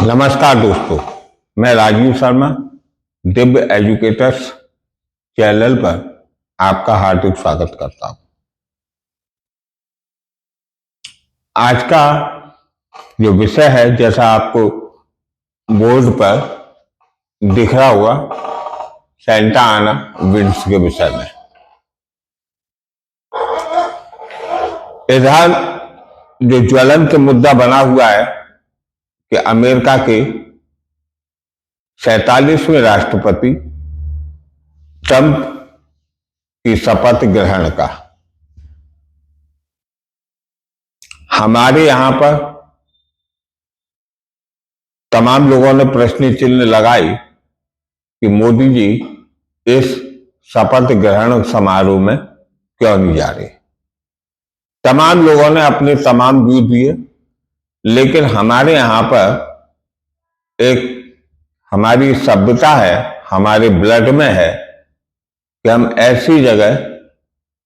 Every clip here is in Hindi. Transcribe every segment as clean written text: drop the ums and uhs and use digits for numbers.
नमस्कार दोस्तों, मैं राजीव शर्मा दिव्य एजुकेटर्स चैनल पर आपका हार्दिक स्वागत करता हूं। आज का जो विषय है, जैसा आपको बोर्ड पर दिख रहा होगा, सेंटा आना विंड्स के विषय में। इधर जो ज्वलंत मुद्दा बना हुआ है कि अमेरिका के 47वें राष्ट्रपति ट्रंप की शपथ ग्रहण का हमारे यहां पर तमाम लोगों ने प्रश्न चिन्ह लगाई कि मोदी जी इस शपथ ग्रहण समारोह में क्यों नहीं जा रहे। तमाम लोगों ने अपने तमाम व्यू दिए, लेकिन हमारे यहां पर एक हमारी सभ्यता है, हमारे ब्लड में है कि हम ऐसी जगह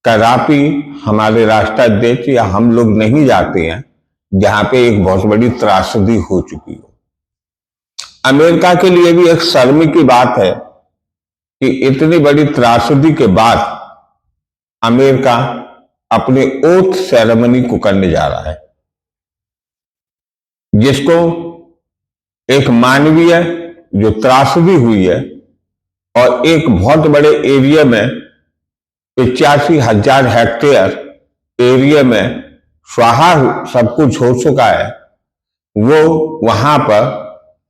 कदापि हमारे राष्ट्राध्यक्ष या हम लोग नहीं जाते हैं जहां पे एक बहुत बड़ी त्रासदी हो चुकी हो। अमेरिका के लिए भी एक शर्म की बात है कि इतनी बड़ी त्रासदी के बाद अमेरिका अपने ओथ सेरेमनी को करने जा रहा है, जिसको एक मानवीय जो त्रासदी हुई है और एक बहुत बड़े एरिया में 85,000 हेक्टेयर एरिया में स्वाहा सब कुछ हो चुका है, वो वहां पर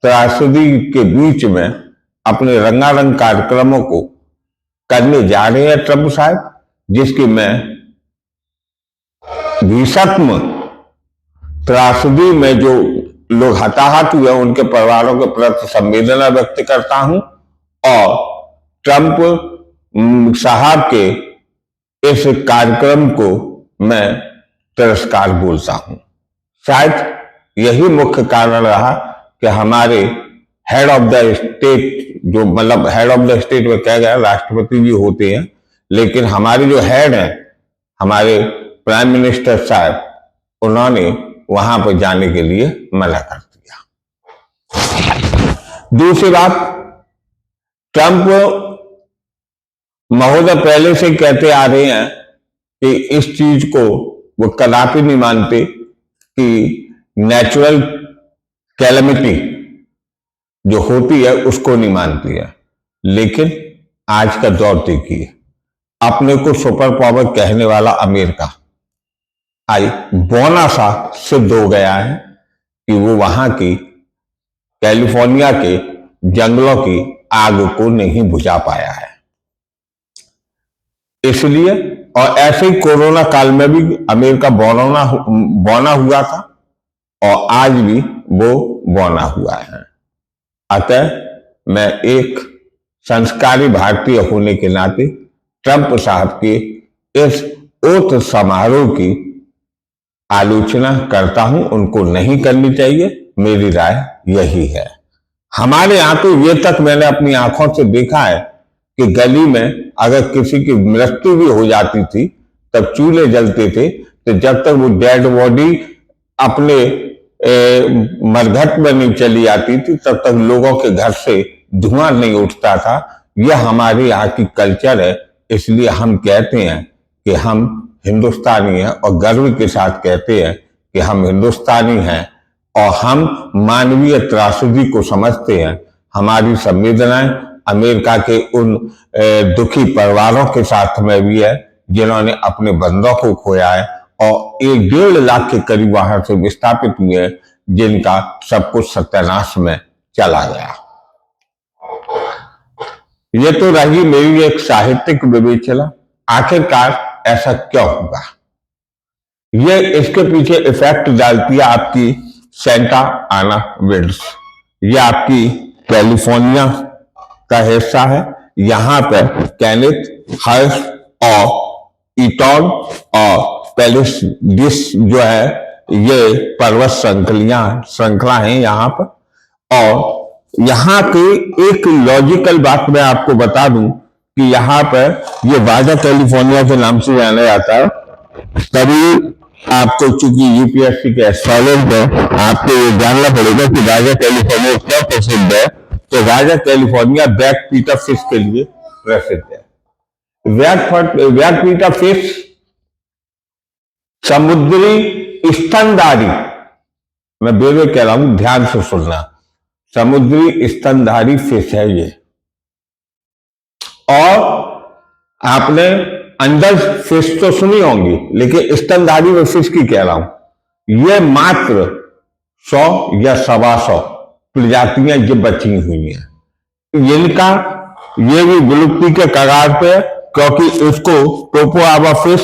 त्रासदी के बीच में अपने रंगारंग कार्यक्रमों को करने जा रहे हैं ट्रंप साहब, जिसकी मैं भीषण त्रासदी में जो लोग हताहत हुए उनके परिवारों के प्रति संवेदना व्यक्त करता हूं और ट्रंप साहब के इस कार्यक्रम को मैं तिरस्कार बोलता हूं। शायद यही मुख्य कारण रहा कि हमारे हेड ऑफ द स्टेट, जो मतलब हेड ऑफ द स्टेट में कह गया राष्ट्रपति जी होते हैं, लेकिन हमारे जो हेड हैं, हमारे प्राइम मिनिस्टर साहब, उन्होंने वहां पर जाने के लिए मना कर दिया। दूसरी बात, ट्रंप महोदय पहले से कहते आ रहे हैं कि इस चीज को वो कदापि नहीं मानते कि नेचुरल कैलेमिटी जो होती है उसको नहीं मानती है। लेकिन आज का दौर देखिए, अपने को सुपर पावर कहने वाला अमेरिका आई बौना सा सिद्ध हो गया है कि वो वहां की कैलिफोर्निया के जंगलों की आग को नहीं बुझा पाया है। इसलिए और ऐसे ही कोरोना काल में भी अमेरिका बौना हुआ था और आज भी वो बौना हुआ है। अतः मैं एक संस्कारी भारतीय होने के नाते ट्रंप साहब के इस ओथ समारोह की आलोचना करता हूं। उनको नहीं करनी चाहिए, मेरी राय यही है। हमारे यहां तो ये तक मैंने अपनी आंखों से देखा है कि गली में अगर किसी की मृत्यु भी हो जाती थी तब चूल्हे जलते थे, तो जब तक वो डेड बॉडी अपने मरघट में नहीं चली आती थी तब तक लोगों के घर से धुआं नहीं उठता था। यह हमारे यहाँ की कल्चर है। इसलिए हम कहते हैं कि हम हिंदुस्तानी हैं और गर्व के साथ कहते हैं कि हम हिंदुस्तानी हैं और हम मानवीय त्रासदी को समझते हैं। हमारी संवेदनाएं अमेरिका के उन दुखी परिवारों के साथ में भी है जिन्होंने अपने बंधुओं को खोया है और 1.5 लाख के करीब वहां से विस्थापित हुए हैं, जिनका सब कुछ सत्यानाश में चला गया। ये तो रही मेरी एक साहित्यिक विवेचना, आखिरकार ऐसा क्यों हुआ। ये इसके पीछे इफेक्ट डालती है आपकी सेंटा आना विंड्स। ये आपकी कैलिफोर्निया का हिस्सा है। यहां पर केनेथ हर्स्ट और ईटॉन और पेलिस डिस जो है, ये पर्वत श्रृंखला है यहाँ पर। और यहाँ की एक लॉजिकल बात मैं आपको बता दूं कि यहाँ पर ये बाजा कैलिफोर्निया के नाम से जाना जाता है। करीब आपको चूंकि यूपीएससी के एस्ट्रोलॉजी है, आपको ये जानना पड़ेगा कि राजा कैलिफोर्निया क्या प्रसिद्ध है। तो राजा कैलिफोर्निया बैक पीटा फिश के लिए प्रसिद्ध है। बैक पीटा फिश समुद्री स्तनधारी, मैं बेवे कह रहा हूं, ध्यान से सुनना, समुद्री स्तनधारी फिश है ये। और आपने अंडर फिश तो सुनी होंगी, लेकिन स्तनधारी में फिश की कह रहा हूं। ये मात्र 100 या 125 प्रजातियां ये बची हुई हैं। इनका ये भी विलुप्ति के कगार पे, क्योंकि इसको टोपोआवा फिश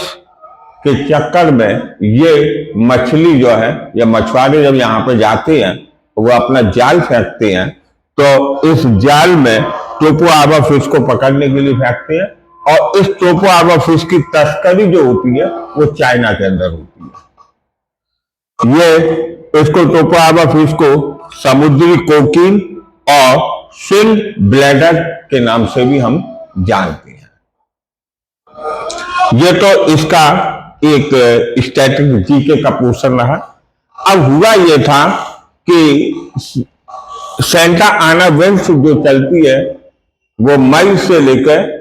के चक्कर में ये मछली जो है, या मछुआरे जब यहाँ पे जाते हैं वो अपना जाल फेंकते हैं, तो इस जाल में टोपोआवा फिश को पकड़ने के लिए फेंकते हैं। और इस टोपोआवा फिश की तस्करी जो होती है वो चाइना के अंदर होती है। ये इसको टोपोआवा फिश को समुद्री कोकीन और स्विंग ब्लैडर के नाम से भी हम जानते हैं। ये तो इसका एक स्टैटिक जीके का पोर्शन रहा। अब हुआ ये था कि सेंटा आना विंड्स जो चलती है वो मई से लेकर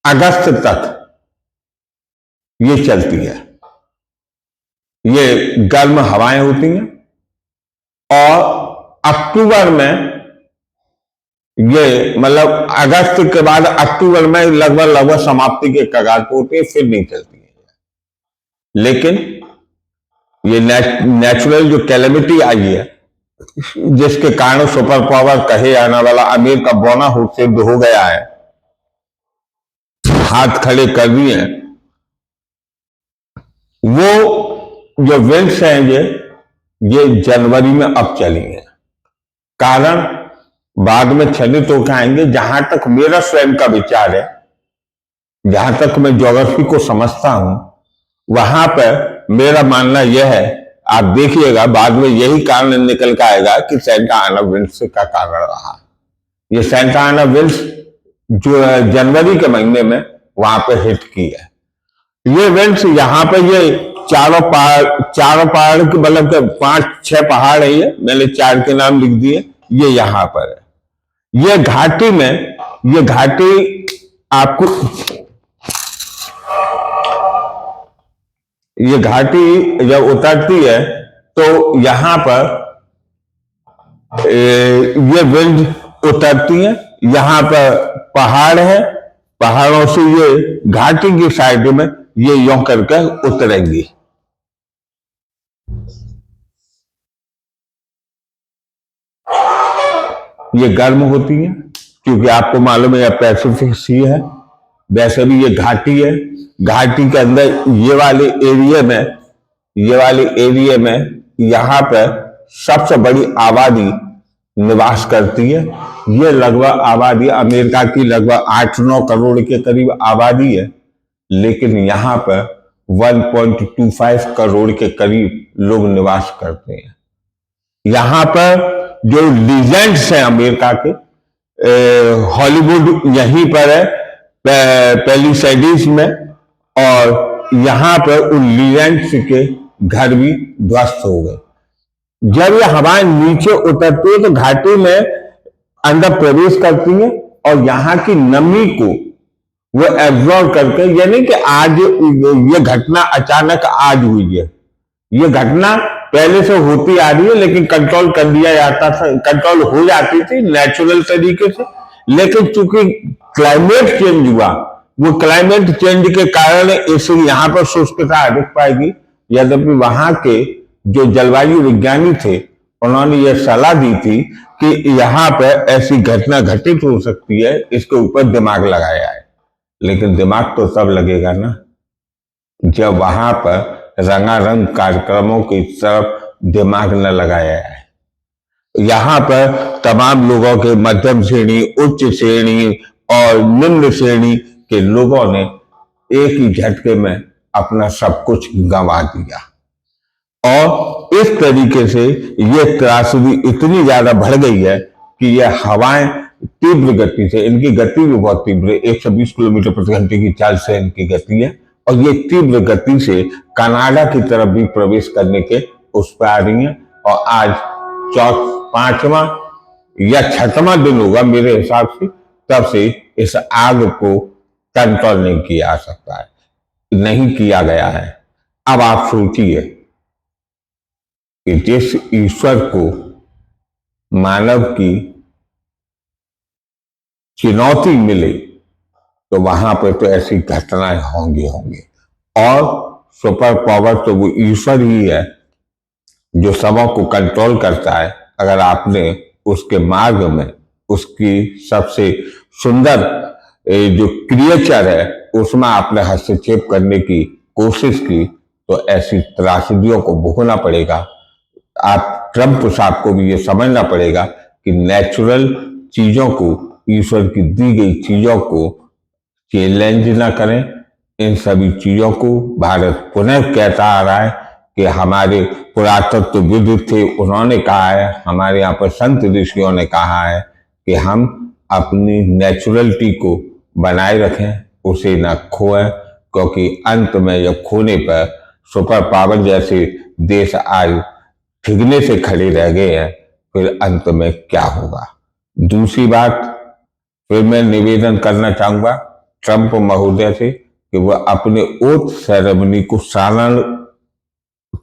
अगस्त तक ये चलती है। ये गर्म हवाएं होती हैं और अक्टूबर में, ये मतलब अगस्त के बाद अक्टूबर में लगभग समाप्ति के कगार पर होती है, फिर नहीं चलती है। लेकिन ये नेचुरल जो कैलेमिटी आई है, जिसके कारण सुपर पावर कहे आने वाला अमेरिका बोना सिद्ध हो गया है, हाथ खड़े कर दिए हैं, वो जो विंड्स हैं ये जनवरी में अब चली है। कारण बाद में छलित होकर आएंगे। जहां तक मेरा स्वयं का विचार है, जहां तक मैं ज्योग्राफी को समझता हूं, वहां पर मेरा मानना यह है, आप देखिएगा बाद में यही कारण निकल कर आएगा कि सेंटा आना विंड्स का कारण रहा। ये सेंटा आना विंड्स जो जनवरी के महीने में वहां पे हिट की है। ये विंड्स यहाँ पे ये चारों पहाड़ के, मतलब 5-6 पहाड़ है, ये मैंने 4 के नाम लिख दिए। ये यहाँ पर है, ये घाटी में, ये घाटी आपको, ये घाटी जब उतरती है तो यहां पर ये विंड उतरती है। यहां पर पहाड़ है, पहाड़ों से ये घाटी की साइड में ये यों करके उतरेंगी। ये गर्म होती है क्योंकि आपको मालूम है पैसिफिक सी है, वैसे भी ये घाटी है। घाटी के अंदर ये वाले एरिया में यहाँ पर सबसे बड़ी आबादी निवास करती है। ये लगभग आबादी अमेरिका की लगभग 8-9 करोड़ के करीब आबादी है, लेकिन यहाँ पर 1.25 करोड़ के करीब लोग निवास करते हैं। यहाँ पर जो लीजेंड्स हैं अमेरिका के, हॉलीवुड यहीं पर है, पैलिसैडिस में, और यहां पर उन लीजेंड्स के घर भी ध्वस्त हो गए। जब ये हवाएं नीचे उतरती है तो घाटी में अंदर प्रवेश करती है और यहाँ की नमी को वो एब्जॉर्ब करके, यानी कि आज ये घटना अचानक आज हुई है, ये घटना पहले से होती आ रही है, लेकिन कंट्रोल कर दिया जाता था, कंट्रोल हो जाती थी नेचुरल तरीके से। लेकिन चूंकि क्लाइमेट चेंज हुआ, वो क्लाइमेट चेंज के कारण इस यहाँ पर शुष्कता अधिक पाएगी। यद्यपि वहां के जो जलवायु विज्ञानी थे उन्होंने ये सलाह दी थी कि यहाँ पर ऐसी घटना घटित हो सकती है, इसके ऊपर दिमाग लगाया है। लेकिन दिमाग तो तब लगेगा ना जब वहां पर रंगारंग कार्यक्रमों की तरफ दिमाग न लगाया है। यहाँ पर तमाम लोगों के मध्यम श्रेणी, उच्च श्रेणी और निम्न श्रेणी के लोगों ने एक ही झटके में अपना सब कुछ गंवा दिया। और इस तरीके से ये त्रासदी इतनी ज्यादा बढ़ गई है कि ये हवाएं तीव्र गति से, इनकी गति भी बहुत तीव्र है, 120 किलोमीटर प्रति घंटे की चाल से इनकी गति है, और ये तीव्र गति से कनाडा की तरफ भी प्रवेश करने के उस पर आ रही हैं। और आज 5वां या 6वां दिन होगा मेरे हिसाब से, तब से इस आग को कंट्रोल नहीं किया जा सकता है, नहीं किया गया है। अब आप सोचिए कि जिस ईश्वर को मानव की चुनौती मिले तो वहां पर तो ऐसी घटनाएं होंगी होंगी। और सुपर पावर तो वो ईश्वर ही है जो सबों को कंट्रोल करता है। अगर आपने उसके मार्ग में उसकी सबसे सुंदर जो क्रिएचर है उसमें आपने हस्तक्षेप करने की कोशिश की तो ऐसी त्रासदियों को भोगना पड़ेगा। आप ट्रंप साहब को भी ये समझना पड़ेगा कि नेचुरल चीजों को, ईश्वर की दी गई चीजों को चैलेंज ना करें। इन सभी चीजों को भारत पुनः कहता आ रहा है कि हमारे पुरातत्वविद थे, उन्होंने कहा है, हमारे यहाँ पर संत ऋषियों ने कहा है कि हम अपनी नेचुरलिटी को बनाए रखें, उसे ना खोएं, क्योंकि अंत में जब खोने पर सुपर पावर जैसे देश आज ठिकने से खड़े रह गए हैं, फिर अंत में क्या होगा। दूसरी बात फिर मैं निवेदन करना चाहूंगा ट्रंप महोदय से कि वह अपने ओथ सेरेमनी को साधारण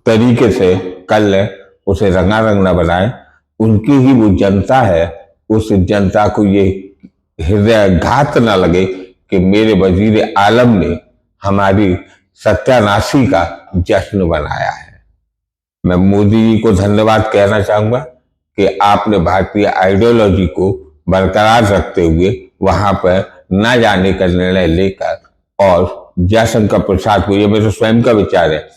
तरीके से कर ले, उसे रंगारंग न बनाए। उनकी ही वो जनता है, उस जनता को ये हृदयघात न लगे कि मेरे वजीर आलम ने हमारी सत्यानाशी का जश्न बनाया है। मैं मोदी जी को धन्यवाद कहना चाहूंगा कि आपने भारतीय आइडियोलॉजी को बरकरार रखते हुए वहां पर न जाने का निर्णय लेकर और जयशंकर प्रसाद को, ये मेरे स्वयं का विचार है,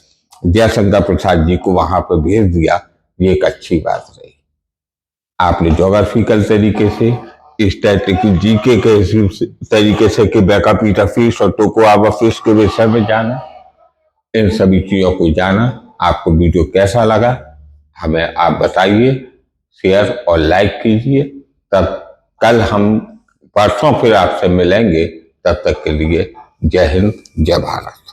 जयशंकर प्रसाद जी को वहां पर भेज दिया, ये एक अच्छी बात रही। आपने जोग्राफिकल तरीके से, स्टैटिक जीके के तरीके से कि बेका पीटर फिश और टोकुगावा फिश के विषय में जाना, इन सभी चीजों को जाना। आपको वीडियो कैसा लगा हमें आप बताइए, शेयर और लाइक कीजिए। तब कल हम परसों फिर आपसे मिलेंगे, तब तक के लिए जय हिंद, जय भारत।